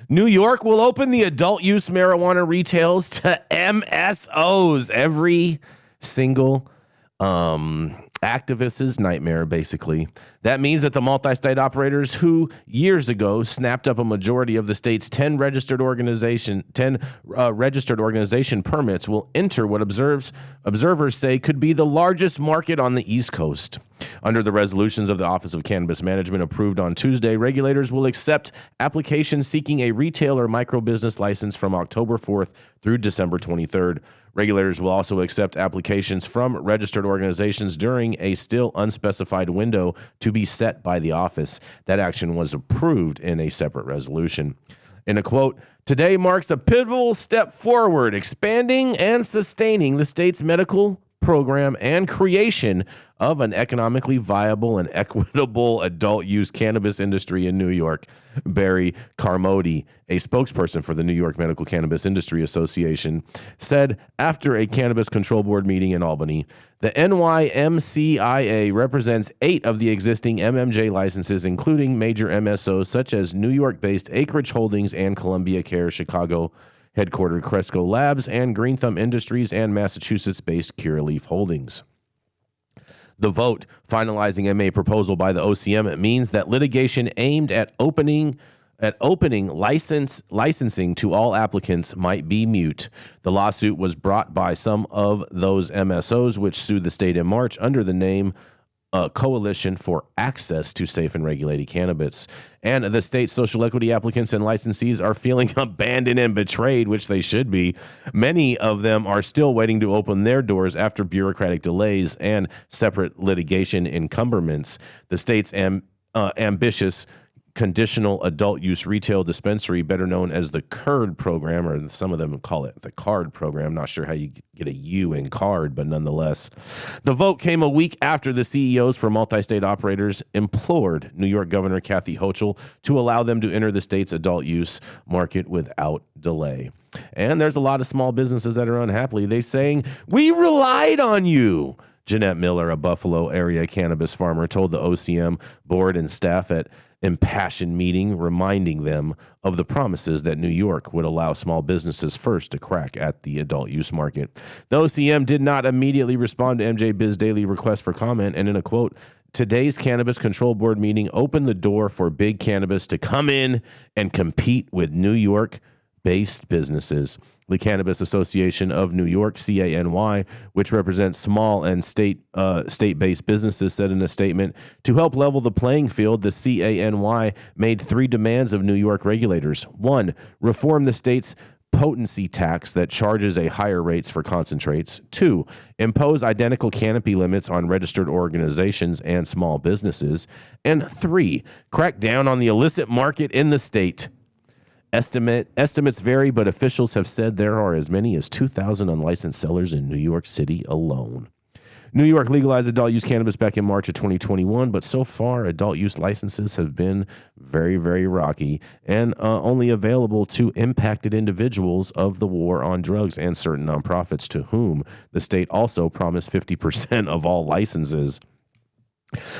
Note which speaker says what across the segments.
Speaker 1: New York will open the adult use marijuana retails to MSOs. Every single activist's nightmare, basically. That means that the multi-state operators who years ago snapped up a majority of the state's 10 registered organization permits will enter what observers say could be the largest market on the East Coast. Under the resolutions of the Office of Cannabis Management approved on Tuesday, regulators will accept applications seeking a retail or microbusiness license from October 4th through December 23rd. Regulators will also accept applications from registered organizations during a still unspecified window to be set by the office. That action was approved in a separate resolution. In a quote, "Today marks a pivotal step forward, expanding and sustaining the state's medical program and creation of an economically viable and equitable adult use cannabis industry in New York," Barry Carmody, a spokesperson for the New York Medical Cannabis Industry Association, said after a Cannabis Control Board meeting in Albany. The NYMCIA represents 8 of the existing MMJ licenses, including major MSOs such as New York-based Acreage Holdings and Columbia Care Chicago headquartered Cresco Labs, and Green Thumb Industries and Massachusetts-based Curaleaf Holdings. The vote finalizing MA proposal by the OCM means that litigation aimed at opening licensing to all applicants might be moot. The lawsuit was brought by some of those MSOs, which sued the state in March under the name Coalition for Access to Safe and Regulated Cannabis. And the state's social equity applicants and licensees are feeling abandoned and betrayed, which they should be. Many of them are still waiting to open their doors after bureaucratic delays and separate litigation encumberments. The state's ambitious conditional adult use retail dispensary, better known as the CURD program, or some of them call it the CARD program. Not sure how you get a U in CARD, but nonetheless. The vote came a week after the CEOs for multi-state operators implored New York Governor Kathy Hochul to allow them to enter the state's adult use market without delay. And there's a lot of small businesses that are unhappy. They're saying, "We relied on you." Jeanette Miller, a Buffalo area cannabis farmer, told the OCM board and staff at impassioned meeting, reminding them of the promises that New York would allow small businesses first to crack at the adult use market. The OCM did not immediately respond to MJ Biz Daily request for comment, and in a quote, "Today's Cannabis Control Board meeting opened the door for big cannabis to come in and compete with New York-based businesses." The Cannabis Association of New York, CANY, which represents small and state-based businesses, said in a statement, to help level the playing field, the CANY made 3 demands of New York regulators. 1, reform the state's potency tax that charges a higher rates for concentrates. 2, impose identical canopy limits on registered organizations and small businesses. And 3, crack down on the illicit market in the state. Estimates vary, but officials have said there are as many as 2,000 unlicensed sellers in New York City alone. New York legalized adult use cannabis back in March of 2021, but so far adult use licenses have been very, very rocky and only available to impacted individuals of the war on drugs and certain nonprofits to whom the state also promised 50% of all licenses.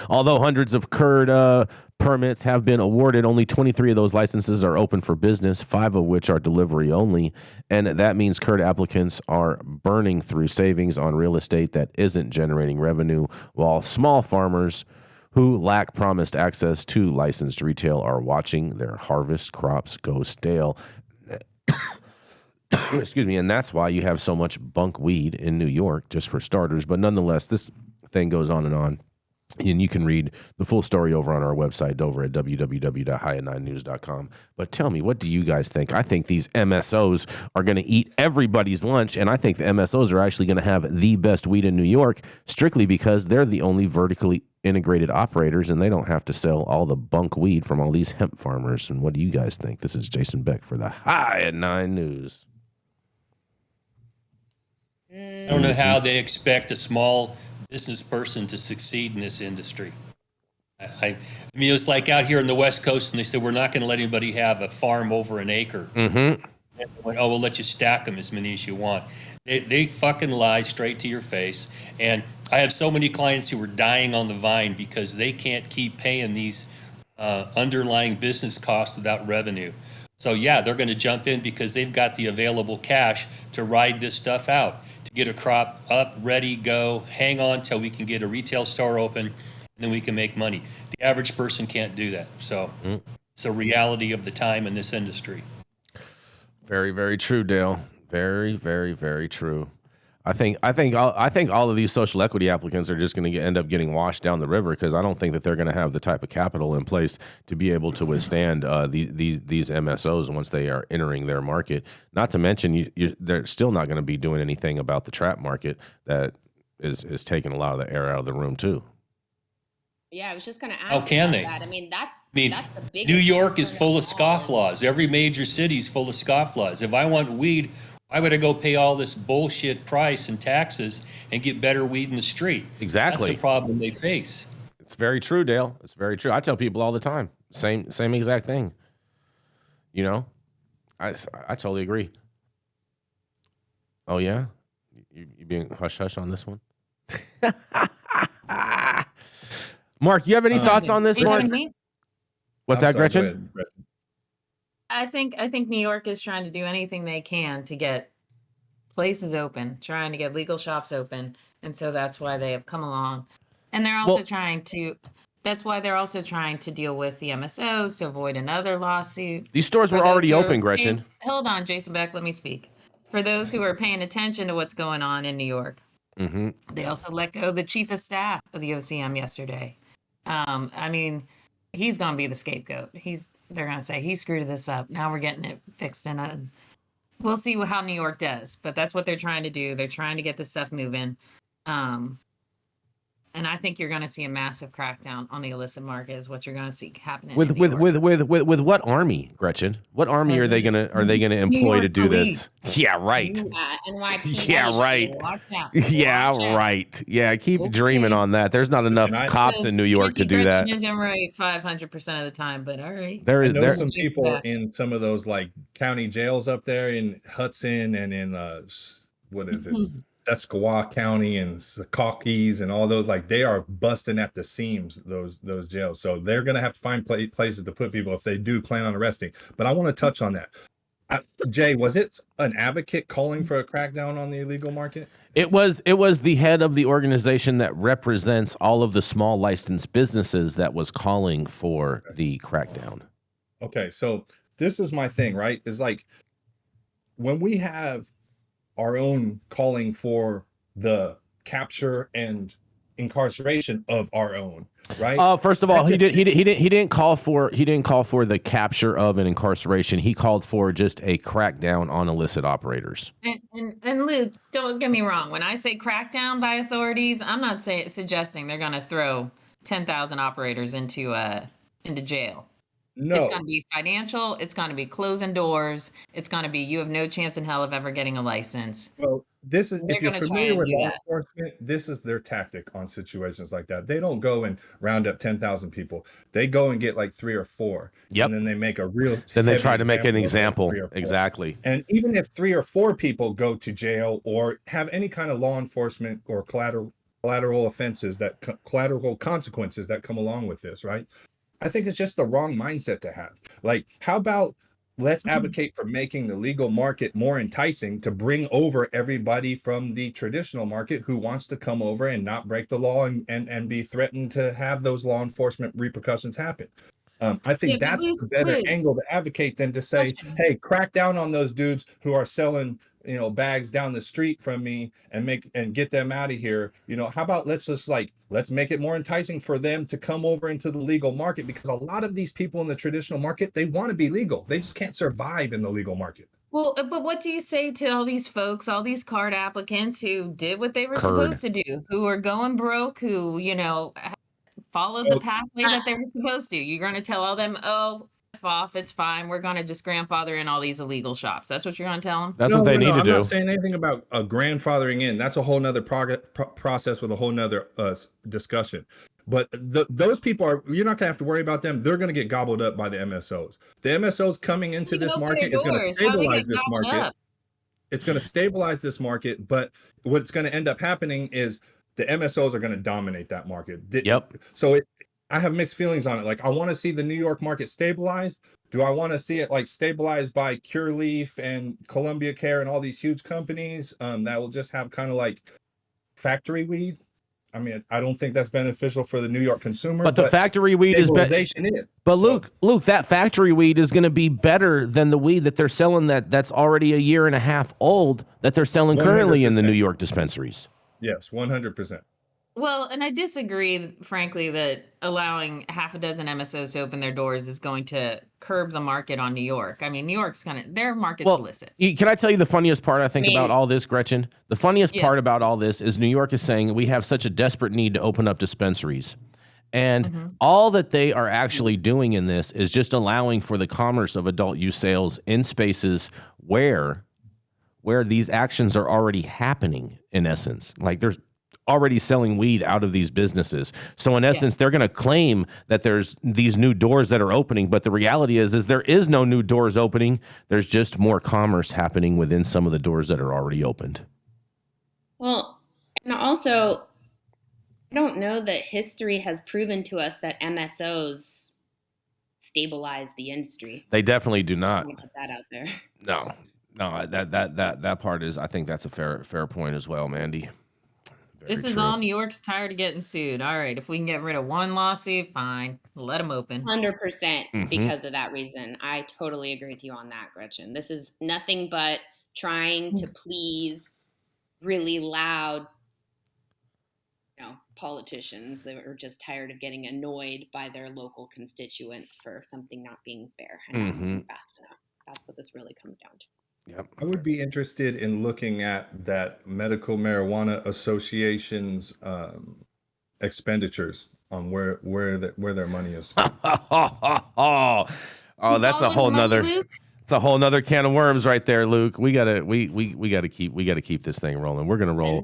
Speaker 1: Although hundreds of CURD permits have been awarded, only 23 of those licenses are open for business, 5 of which are delivery only. And that means CURD applicants are burning through savings on real estate that isn't generating revenue, while small farmers who lack promised access to licensed retail are watching their harvest crops go stale. Excuse me. And that's why you have so much bunk weed in New York, just for starters. But nonetheless, this thing goes on and on. And you can read the full story over on our website, over at www.highat9news.com. But tell me, what do you guys think? I think these MSOs are going to eat everybody's lunch, and I think the MSOs are actually going to have the best weed in New York, strictly because they're the only vertically integrated operators, and they don't have to sell all the bunk weed from all these hemp farmers. And what do you guys think? This is Jason Beck for the High at 9 News.
Speaker 2: I don't know how they expect a small business person to succeed in this industry. I mean, it was like out here in the West Coast, and they said, we're not going to let anybody have a farm over an acre. Mm-hmm. And went, oh, we'll let you stack them as many as you want. They fucking lie straight to your face. And I have so many clients who are dying on the vine because they can't keep paying these underlying business costs without revenue. So yeah, they're going to jump in because they've got the available cash to ride this stuff out, to get a crop up, ready, go, hang on till we can get a retail store open, and then we can make money. The average person can't do that. So it's a reality of the time in this industry.
Speaker 1: Very, very true, Dale. Very, very, very true. I think all of these social equity applicants are just going to end up getting washed down the river because I don't think that they're going to have the type of capital in place to be able to withstand these MSOs once they are entering their market. Not to mention, they're still not going to be doing anything about the trap market that is taking a lot of the air out of the room too.
Speaker 3: Yeah, I was just going to ask.
Speaker 2: How can they?
Speaker 3: That. I mean, that's
Speaker 2: New
Speaker 3: the biggest.
Speaker 2: York is full of scofflaws. Every major city is full of scofflaws. If I want weed, why would I go pay all this bullshit price and taxes and get better weed in the street?
Speaker 1: Exactly.
Speaker 2: That's the problem they face.
Speaker 1: It's very true, Dale. It's very true. I tell people all the time, same exact thing. You know, I totally agree. Oh yeah, you being hush hush on this one. Mark, you have any thoughts on this, Mark? What's that, Gretchen?
Speaker 4: Go ahead, Gretchen.
Speaker 5: I think New York is trying to do anything they can to get places open, trying to get legal shops open, and so that's why they have come along. And they're also that's why they're also trying to deal with the MSOs to avoid another lawsuit.
Speaker 1: These stores were already open, Gretchen.
Speaker 5: Hold on, Jason Beck, let me speak. For those who are paying attention to what's going on in New York, they also let go the chief of staff of the OCM yesterday. I mean, he's going to be the scapegoat. They're going to say he screwed this up. Now we're getting it fixed, and we'll see how New York does. But that's what they're trying to do. They're trying to get this stuff moving. And I think you're going to see a massive crackdown on the illicit market is what you're going to see happening.
Speaker 1: With what army, Gretchen? What army are they gonna employ to do this? Yeah, right.
Speaker 3: NYPD.
Speaker 1: Yeah, right.
Speaker 5: Watch out.
Speaker 1: Yeah,
Speaker 5: Watch out.
Speaker 1: right. Yeah, keep dreaming on that. There's not enough cops in New York to do that.
Speaker 5: Isn't right 500% of the time, but all right.
Speaker 4: I know some people in some of those like county jails up there in Hudson and in what is it? Tuscarawas County and Secaucus and all those, like they are busting at the seams, those jails. So they're going to have to find places to put people if they do plan on arresting. But I want to touch on that. Jay, was it an advocate calling for a crackdown on the illegal market?
Speaker 1: It was the head of the organization that represents all of the small licensed businesses that was calling for the crackdown.
Speaker 4: Okay, so this is my thing, right? Is like when we have our own calling for the capture and incarceration of our own, right?
Speaker 1: First of all, he didn't call for the capture of an incarceration. He called for just a crackdown on illicit operators.
Speaker 5: And Luke, don't get me wrong. When I say crackdown by authorities, I'm not suggesting they're going to throw 10,000 operators into jail.
Speaker 4: No,
Speaker 5: It's going to be financial. It's going to be closing doors. It's going to be you have no chance in hell of ever getting a license.
Speaker 4: well, this is
Speaker 5: They're
Speaker 4: if you're
Speaker 5: gonna try
Speaker 4: familiar
Speaker 5: and
Speaker 4: with
Speaker 5: do
Speaker 4: law
Speaker 5: that.
Speaker 4: enforcement, this is their tactic on situations like that. They don't go and round up 10,000 people. They go and get like 3 or 4.
Speaker 1: Yep.
Speaker 4: And then they make a real.
Speaker 1: Then they
Speaker 4: heavy
Speaker 1: try to make an
Speaker 4: of
Speaker 1: example.
Speaker 4: 3 or 4.
Speaker 1: Exactly.
Speaker 4: And even if 3 or 4 people go to jail or have any kind of law enforcement or collateral offenses collateral consequences that come along with this, right? I think it's just the wrong mindset to have. Like, how about let's advocate for making the legal market more enticing to bring over everybody from the traditional market who wants to come over and not break the law and be threatened to have those law enforcement repercussions happen. I think that's a better angle to advocate than to say, hey, crack down on those dudes who are selling, bags down the street from me and get them out of here. How about let's make it more enticing for them to come over into the legal market, because a lot of these people in the traditional market, they want to be legal. They just can't survive in the legal market.
Speaker 5: Well, but what do you say to all these folks, all these card applicants who did what they were supposed to do, who are going broke, who, followed the pathway that they were supposed to? You're going to tell all them, oh, F off, it's fine. We're going to just grandfather in all these illegal shops. That's what you're going to tell them?
Speaker 1: That's what they need to do.
Speaker 4: I'm not saying anything about grandfathering in. That's a whole nother process with a whole nother discussion. But those people you're not going to have to worry about them. They're going to get gobbled up by the MSOs. The MSOs coming into this market is going to stabilize this market. It's going to stabilize this market. But what's going to end up happening is the MSOs are going to dominate that market.
Speaker 1: Yep.
Speaker 4: So I have mixed feelings on it. Like, I want to see the New York market stabilized, Do I want to see it like stabilized by Cureleaf and Columbia Care and all these huge companies that will just have kind of like factory weed? I mean, I don't think that's beneficial for the New York consumer.
Speaker 1: But the factory weed is better.
Speaker 4: Stabilization is.
Speaker 1: But
Speaker 4: So,
Speaker 1: Luke, that factory weed is going to be better than the weed that they're selling that's already a year and a half old that they're selling currently in the
Speaker 4: 100%.
Speaker 1: New York dispensaries.
Speaker 4: yes, 100%.
Speaker 5: Well, and I disagree, frankly, that allowing half a dozen MSOs to open their doors is going to curb the market on New York. I mean, New York's their market's illicit.
Speaker 1: Can I tell you the funniest part, I think,
Speaker 3: I mean-
Speaker 1: about all this, Gretchen? The funniest
Speaker 5: Yes.
Speaker 1: part about all this is New York is saying we have such a desperate need to open up dispensaries. And all that they are actually doing in this is just allowing for the commerce of adult use sales in spaces where these actions are already happening, in essence. Like there's already selling weed out of these businesses. So in essence, they're going to claim that there's these new doors that are opening, but the reality is there is no new doors opening. There's just more commerce happening within some of the doors that are already opened.
Speaker 3: Well, and also, I don't know that history has proven to us that MSOs stabilize the industry.
Speaker 1: They definitely do
Speaker 3: Just
Speaker 1: not.
Speaker 3: want to put that out there.
Speaker 1: No, that part is, I think that's a fair point as well, Mandy. Very
Speaker 5: This is
Speaker 1: true.
Speaker 5: all New York's tired of getting sued. All right, if we can get rid of one lawsuit, fine. Let them open.
Speaker 3: 100%
Speaker 1: Mhm.
Speaker 3: because of that reason. I totally agree with you on that, Gretchen. This is nothing but trying to please really loud, politicians that are just tired of getting annoyed by their local constituents for something not being fair and not moving fast enough. That's what this really comes down to.
Speaker 1: Yep.
Speaker 4: I would be interested in looking at that Medical Marijuana Association's expenditures on where their money is spent.
Speaker 1: Oh, that's a whole nother. It's a whole nother can of worms right there, Luke. We gotta keep this thing rolling. We're gonna roll